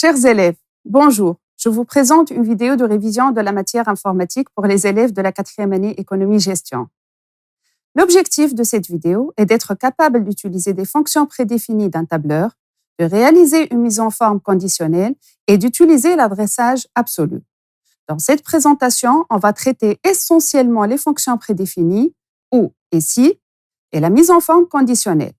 Chers élèves, bonjour. Je vous présente une vidéo de révision de la matière informatique pour les élèves de la 4e année économie-gestion. L'objectif de cette vidéo est d'être capable d'utiliser des fonctions prédéfinies d'un tableur, de réaliser une mise en forme conditionnelle et d'utiliser l'adressage absolu. Dans cette présentation, on va traiter essentiellement les fonctions prédéfinies ou et si et la mise en forme conditionnelle.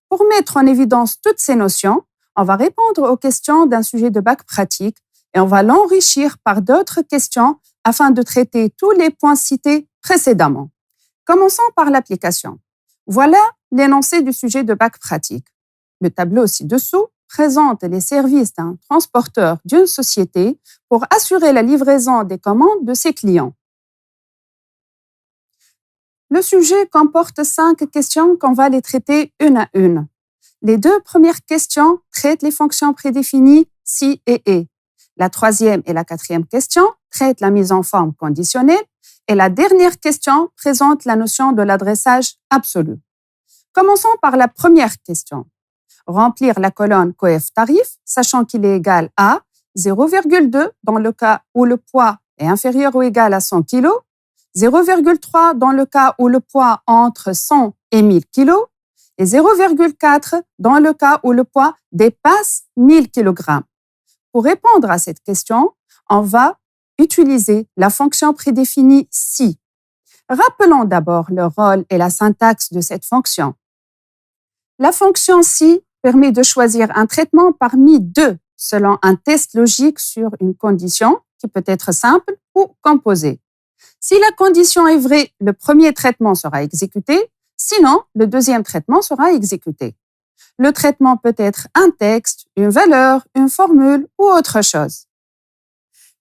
Pour mettre en évidence toutes ces notions, on va répondre aux questions d'un sujet de bac pratique et on va l'enrichir par d'autres questions afin de traiter tous les points cités précédemment. Commençons par l'application. Voilà l'énoncé du sujet de bac pratique. Le tableau ci-dessous présente les services d'un transporteur d'une société pour assurer la livraison des commandes de ses clients. Le sujet comporte 5 questions qu'on va les traiter une à une. Les 2 premières questions traitent les fonctions prédéfinies si et est. La 3e et la 4e question traitent la mise en forme conditionnelle et la dernière question présente la notion de l'adressage absolu. Commençons par la première question. Remplir la colonne coef tarif, sachant qu'il est égal à 0,2 dans le cas où le poids est inférieur ou égal à 100 kg, 0,3 dans le cas où le poids entre 100 et 1000 kg, et 0,4 dans le cas où le poids dépasse 1000 kg. Pour répondre à cette question, on va utiliser la fonction prédéfinie si. Rappelons d'abord le rôle et la syntaxe de cette fonction. La fonction si permet de choisir un traitement parmi 2 selon un test logique sur une condition qui peut être simple ou composée. Si la condition est vraie, le premier traitement sera exécuté. Sinon, le deuxième traitement sera exécuté. Le traitement peut être un texte, une valeur, une formule ou autre chose.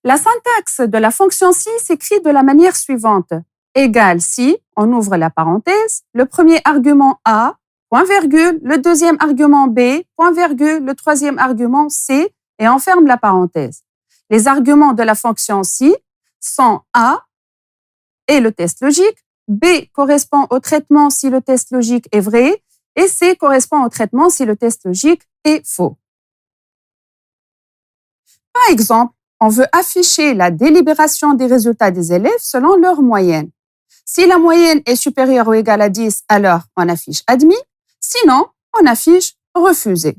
La syntaxe de la fonction si s'écrit de la manière suivante. Égale si, on ouvre la parenthèse, le premier argument A, point virgule, le deuxième argument B, point virgule, le troisième argument C, et on ferme la parenthèse. Les arguments de la fonction si sont A et le test logique, B correspond au traitement si le test logique est vrai et C correspond au traitement si le test logique est faux. Par exemple, on veut afficher la délibération des résultats des élèves selon leur moyenne. Si la moyenne est supérieure ou égale à 10, alors on affiche admis, sinon on affiche refusé.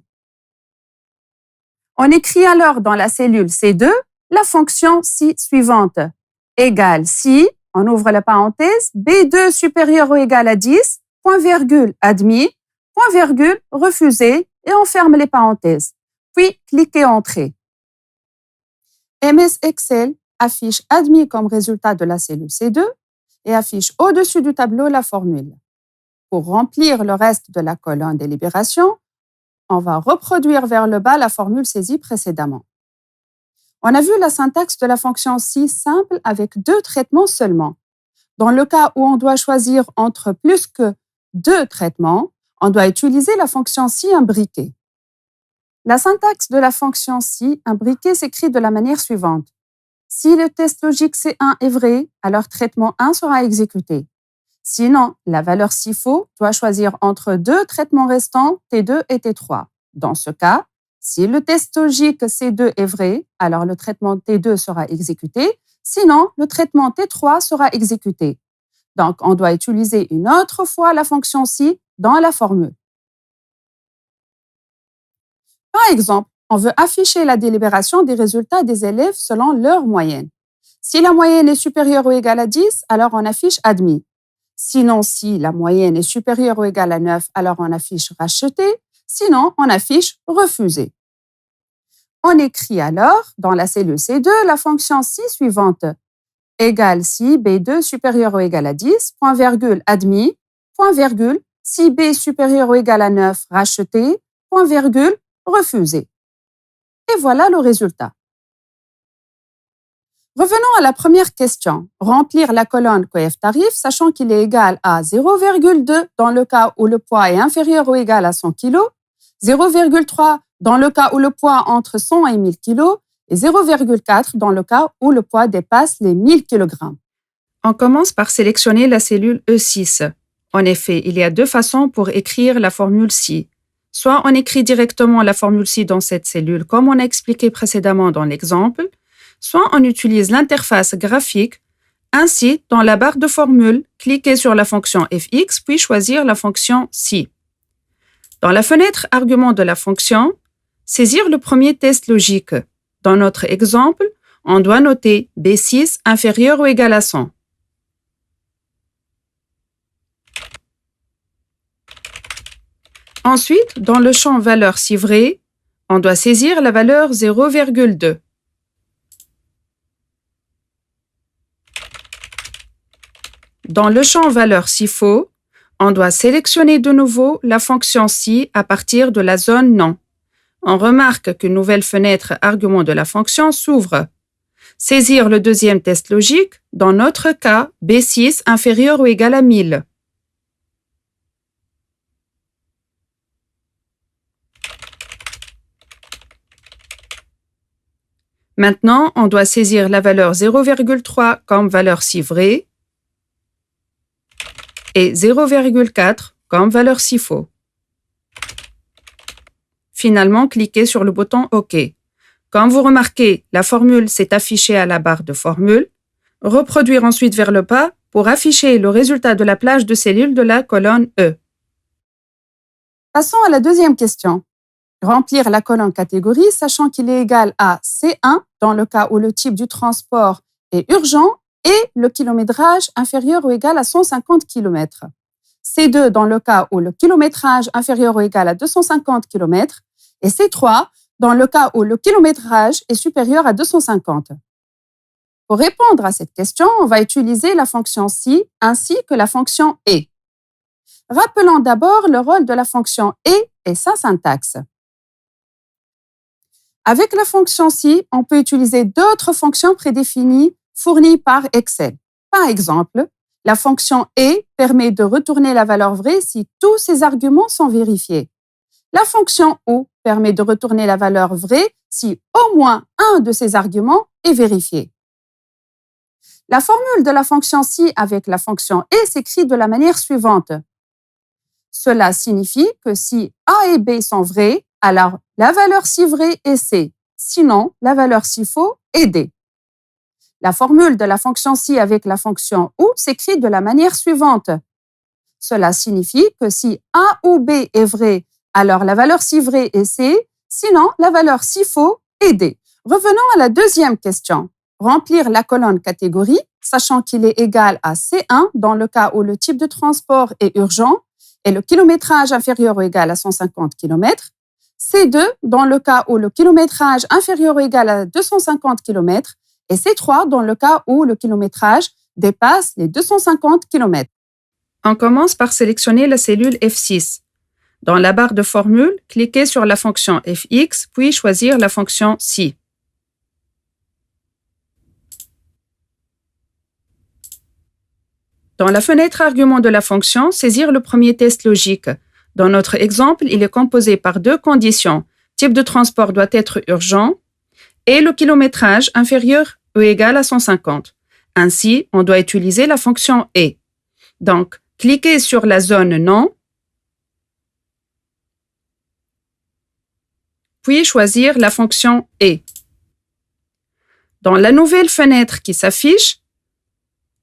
On écrit alors dans la cellule C2 la fonction si suivante, égale si, on ouvre la parenthèse, B2 supérieur ou égal à 10, point virgule admis, point virgule refusé, et on ferme les parenthèses. Puis, cliquez Entrée. MS Excel affiche admis comme résultat de la cellule C2 et affiche au-dessus du tableau la formule. Pour remplir le reste de la colonne délibération, on va reproduire vers le bas la formule saisie précédemment. On a vu la syntaxe de la fonction si simple avec 2 traitements seulement. Dans le cas où on doit choisir entre plus que 2 traitements, on doit utiliser la fonction si imbriquée. La syntaxe de la fonction si imbriquée s'écrit de la manière suivante. Si le test logique C1 est vrai, alors traitement 1 sera exécuté. Sinon, la valeur si faux doit choisir entre 2 traitements restants, T2 et T3. Dans ce cas, si le test logique C2 est vrai, alors le traitement T2 sera exécuté. Sinon, le traitement T3 sera exécuté. Donc, on doit utiliser une autre fois la fonction si dans la formule. Par exemple, on veut afficher la délibération des résultats des élèves selon leur moyenne. Si la moyenne est supérieure ou égale à 10, alors on affiche admis. Sinon, si la moyenne est supérieure ou égale à 9, alors on affiche racheté. Sinon, on affiche refusé. On écrit alors, dans la cellule C2, la fonction si suivante. Égale si B2 supérieur ou égal à 10, point virgule admis, point virgule, si B supérieur ou égal à 9, racheté, point virgule, refusé. Et voilà le résultat. Revenons à la première question. Remplir la colonne coef tarif, sachant qu'il est égal à 0,2 dans le cas où le poids est inférieur ou égal à 100 kg, 0,3 dans le cas où le poids entre 100 et 1000 kg et 0,4 dans le cas où le poids dépasse les 1000 kg. On commence par sélectionner la cellule E6. En effet, il y a 2 façons pour écrire la formule si. Soit on écrit directement la formule ci dans cette cellule, comme on a expliqué précédemment dans l'exemple, soit on utilise l'interface graphique. Ainsi, dans la barre de formule, cliquez sur la fonction fx, puis choisir la fonction ci. Dans la fenêtre argument de la fonction, saisir le premier test logique. Dans notre exemple, on doit noter B6 inférieur ou égal à 100. Ensuite, dans le champ valeur si vrai, on doit saisir la valeur 0,2. Dans le champ valeur si faux, on doit sélectionner de nouveau la fonction si à partir de la zone non. On remarque qu'une nouvelle fenêtre argument de la fonction s'ouvre. Saisir le deuxième test logique, dans notre cas, B6 inférieur ou égal à 1000. Maintenant, on doit saisir la valeur 0,3 comme valeur si vraie et 0,4 comme valeur si faux. Finalement, cliquez sur le bouton OK. Comme vous remarquez, la formule s'est affichée à la barre de formule. Reproduire ensuite vers le bas pour afficher le résultat de la plage de cellules de la colonne E. Passons à la deuxième question. Remplir la colonne catégorie, sachant qu'il est égal à C1 dans le cas où le type du transport est urgent et le kilométrage inférieur ou égal à 150 km. C2 dans le cas où le kilométrage inférieur ou égal à 250 km et C3 dans le cas où le kilométrage est supérieur à 250. Pour répondre à cette question, on va utiliser la fonction si ainsi que la fonction et. Rappelons d'abord le rôle de la fonction et sa syntaxe. Avec la fonction si, on peut utiliser d'autres fonctions prédéfinies fournies par Excel. Par exemple, la fonction et permet de retourner la valeur vraie si tous ses arguments sont vérifiés. La fonction ou permet de retourner la valeur vraie si au moins un de ses arguments est vérifié. La formule de la fonction si avec la fonction et s'écrit de la manière suivante. Cela signifie que si A et B sont vrais, alors la valeur si vraie est C, sinon la valeur si faux est D. La formule de la fonction si avec la fonction ou s'écrit de la manière suivante. Cela signifie que si A ou B est vrai, alors la valeur si vraie est C, sinon la valeur si faux est D. Revenons à la deuxième question. Remplir la colonne catégorie, sachant qu'il est égal à C1 dans le cas où le type de transport est urgent et le kilométrage inférieur ou égal à 150 km. C2 dans le cas où le kilométrage inférieur ou égal à 250 km et C3 dans le cas où le kilométrage dépasse les 250 km. On commence par sélectionner la cellule F6. Dans la barre de formule, cliquez sur la fonction fx, puis choisir la fonction si. Dans la fenêtre argument de la fonction, saisir le premier test logique. Dans notre exemple, il est composé par deux conditions. Type de transport doit être urgent et le kilométrage inférieur ou égal à 150. Ainsi, on doit utiliser la fonction et. Donc, cliquez sur la zone non, puis choisir la fonction et. Dans la nouvelle fenêtre qui s'affiche,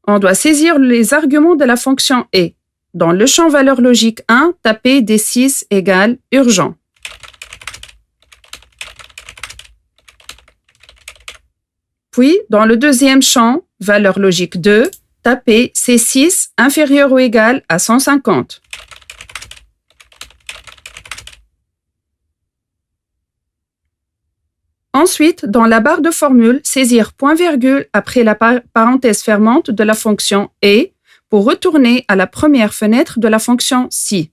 on doit saisir les arguments de la fonction et. Dans le champ valeur logique 1, tapez D6 égale urgent. Puis, dans le deuxième champ, valeur logique 2, tapez C6 inférieur ou égal à 150. Ensuite, dans la barre de formule, saisir point-virgule après la parenthèse fermante de la fonction et pour retourner à la première fenêtre de la fonction si.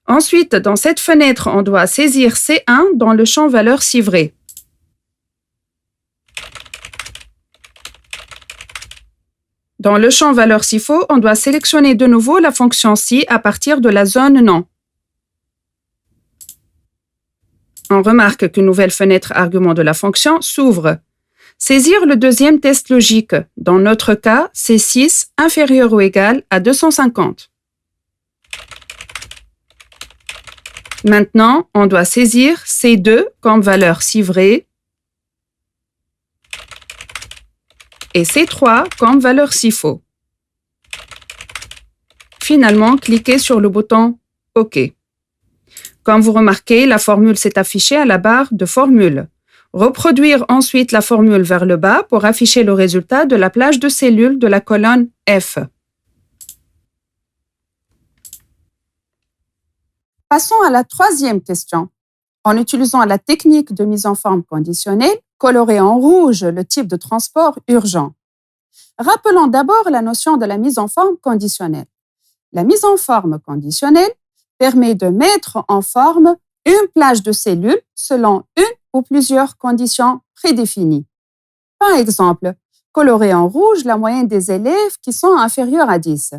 Ensuite, dans cette fenêtre, on doit saisir C1 dans le champ valeur si vrai. Dans le champ valeur si faux, on doit sélectionner de nouveau la fonction si à partir de la zone non. On remarque qu'une nouvelle fenêtre argument de la fonction s'ouvre. Saisir le deuxième test logique. Dans notre cas, C6 inférieur ou égal à 250. Maintenant, on doit saisir C2 comme valeur si vraie et C3 comme valeur si faux. Finalement, cliquez sur le bouton OK. Comme vous remarquez, la formule s'est affichée à la barre de formule. Reproduire ensuite la formule vers le bas pour afficher le résultat de la plage de cellules de la colonne F. Passons à la troisième question. En utilisant la technique de mise en forme conditionnelle, colorez en rouge le type de transport urgent. Rappelons d'abord la notion de la mise en forme conditionnelle. La mise en forme conditionnelle permet de mettre en forme une plage de cellules selon une ou plusieurs conditions prédéfinies. Par exemple, colorer en rouge la moyenne des élèves qui sont inférieurs à 10.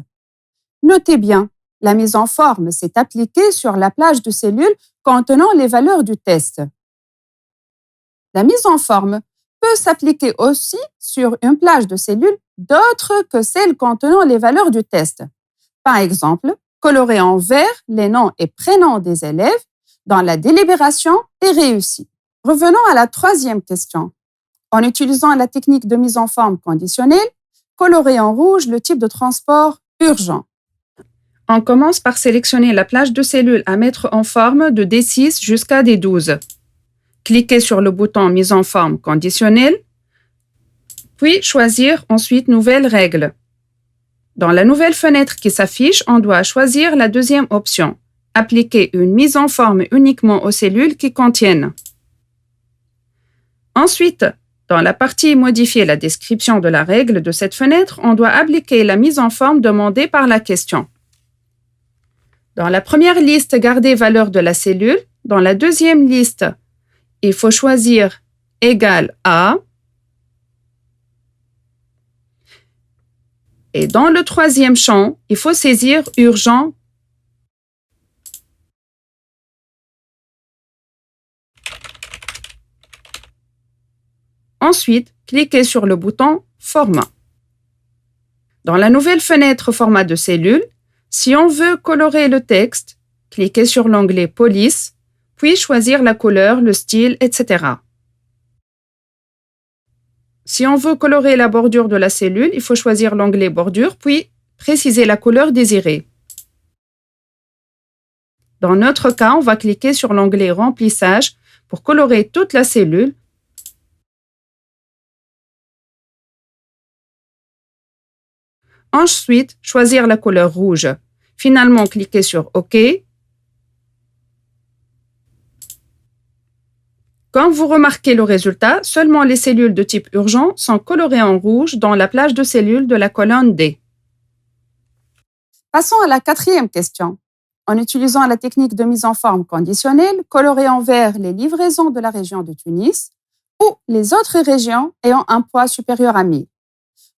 Notez bien, la mise en forme s'est appliquée sur la plage de cellules contenant les valeurs du test. La mise en forme peut s'appliquer aussi sur une plage de cellules d'autres que celles contenant les valeurs du test. Par exemple, colorer en vert les noms et prénoms des élèves dans la délibération est réussi. Revenons à la troisième question. En utilisant la technique de mise en forme conditionnelle, colorer en rouge le type de transport urgent. On commence par sélectionner la plage de cellules à mettre en forme de D6 jusqu'à D12. Cliquez sur le bouton Mise en forme conditionnelle, puis choisir ensuite Nouvelle règle. Dans la nouvelle fenêtre qui s'affiche, on doit choisir la deuxième option, appliquer une mise en forme uniquement aux cellules qui contiennent. Ensuite, dans la partie Modifier la description de la règle de cette fenêtre, on doit appliquer la mise en forme demandée par la question. Dans la première liste, gardez valeur de la cellule. Dans la deuxième liste, il faut choisir égal à. Et dans le troisième champ, il faut saisir urgent. Ensuite, cliquez sur le bouton Format. Dans la nouvelle fenêtre Format de cellule, si on veut colorer le texte, cliquez sur l'onglet Police, puis choisir la couleur, le style, etc. Si on veut colorer la bordure de la cellule, il faut choisir l'onglet Bordure, puis préciser la couleur désirée. Dans notre cas, on va cliquer sur l'onglet Remplissage pour colorer toute la cellule. Ensuite, choisir la couleur rouge. Finalement, cliquez sur OK. Quand vous remarquez le résultat, seulement les cellules de type urgent sont colorées en rouge dans la plage de cellules de la colonne D. Passons à la quatrième question. En utilisant la technique de mise en forme conditionnelle, colorez en vert les livraisons de la région de Tunis ou les autres régions ayant un poids supérieur à 1000.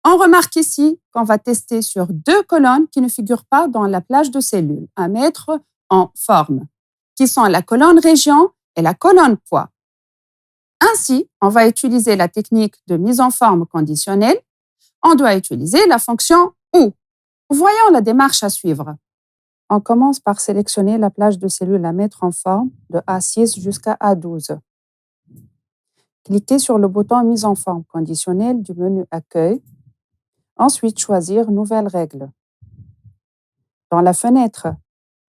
On remarque ici qu'on va tester sur deux colonnes qui ne figurent pas dans la plage de cellules à mettre en forme, qui sont la colonne région et la colonne poids. Ainsi, on va utiliser la technique de mise en forme conditionnelle. On doit utiliser la fonction OU. Voyons la démarche à suivre. On commence par sélectionner la plage de cellules à mettre en forme de A6 jusqu'à A12. Cliquez sur le bouton Mise en forme conditionnelle du menu Accueil. Ensuite, choisir Nouvelle règle. Dans la fenêtre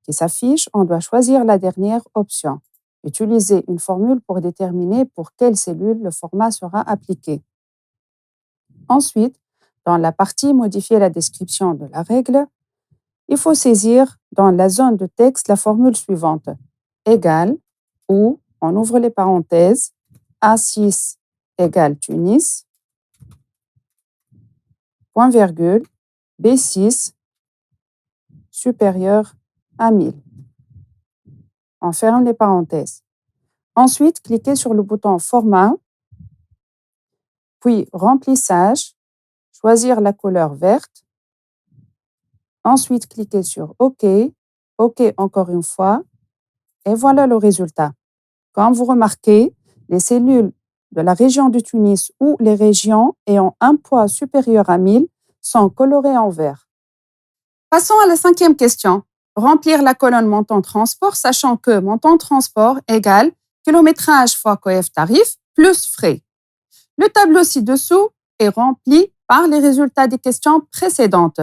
qui s'affiche, on doit choisir la dernière option. Utiliser une formule pour déterminer pour quelle cellule le format sera appliqué. Ensuite, dans la partie Modifier la description de la règle, il faut saisir dans la zone de texte la formule suivante. Égale ou, on ouvre les parenthèses, A6 égale Tunis, point virgule, B6 supérieur à 1000. On ferme les parenthèses. Ensuite, cliquez sur le bouton Format, puis Remplissage, choisir la couleur verte. Ensuite, cliquez sur OK, OK encore une fois, et voilà le résultat. Comme vous remarquez, les cellules de la région de Tunis ou les régions ayant un poids supérieur à 1000 sont colorées en vert. Passons à la cinquième question. Remplir la colonne montant transport, sachant que montant transport égale kilométrage fois coef tarif plus frais. Le tableau ci-dessous est rempli par les résultats des questions précédentes.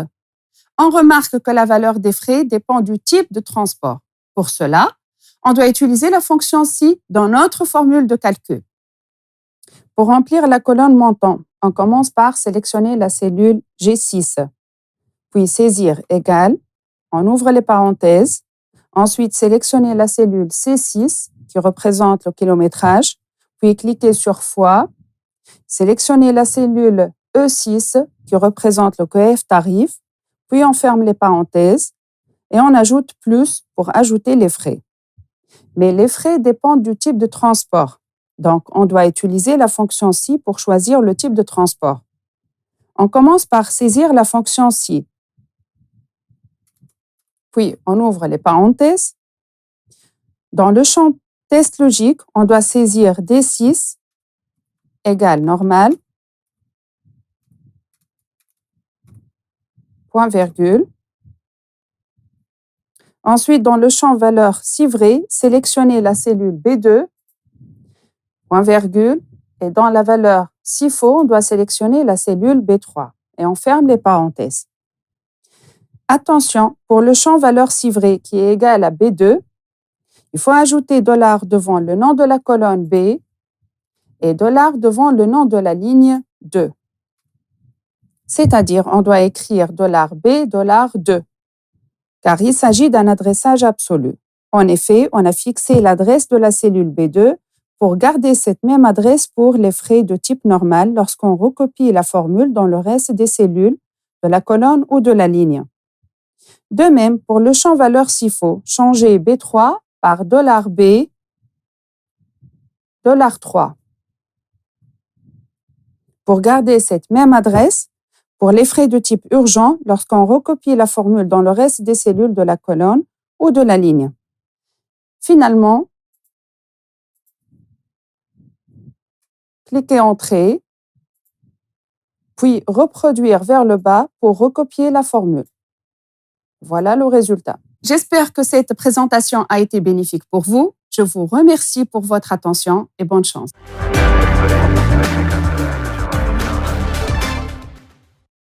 On remarque que la valeur des frais dépend du type de transport. Pour cela, on doit utiliser la fonction ci dans notre formule de calcul. Pour remplir la colonne montant, on commence par sélectionner la cellule G6, puis saisir égale, on ouvre les parenthèses, ensuite sélectionner la cellule C6 qui représente le kilométrage, puis cliquer sur fois, sélectionner la cellule E6 qui représente le coef tarif, puis on ferme les parenthèses et on ajoute plus pour ajouter les frais. Mais les frais dépendent du type de transport. Donc, on doit utiliser la fonction ci pour choisir le type de transport. On commence par saisir la fonction ci. Puis, on ouvre les parenthèses. Dans le champ test logique, on doit saisir D6 égale normal, point virgule. Ensuite, dans le champ valeur si vrai, sélectionnez la cellule B2, point virgule, et dans la valeur si faux, on doit sélectionner la cellule B3 et on ferme les parenthèses. Attention, pour le champ valeur si vrai qui est égal à B2, il faut ajouter $, devant le nom de la colonne B et $, devant le nom de la ligne 2. C'est-à-dire, on doit écrire $B, $2, car il s'agit d'un adressage absolu. En effet, on a fixé l'adresse de la cellule B2 pour garder cette même adresse pour les frais de type normal lorsqu'on recopie la formule dans le reste des cellules de la colonne ou de la ligne. De même, pour le champ valeur si faux, changez B3 par $B, $3. Pour garder cette même adresse, pour les frais de type urgent, lorsqu'on recopie la formule dans le reste des cellules de la colonne ou de la ligne. Finalement, cliquez Entrée, puis reproduire vers le bas pour recopier la formule. Voilà le résultat. J'espère que cette présentation a été bénéfique pour vous. Je vous remercie pour votre attention et bonne chance.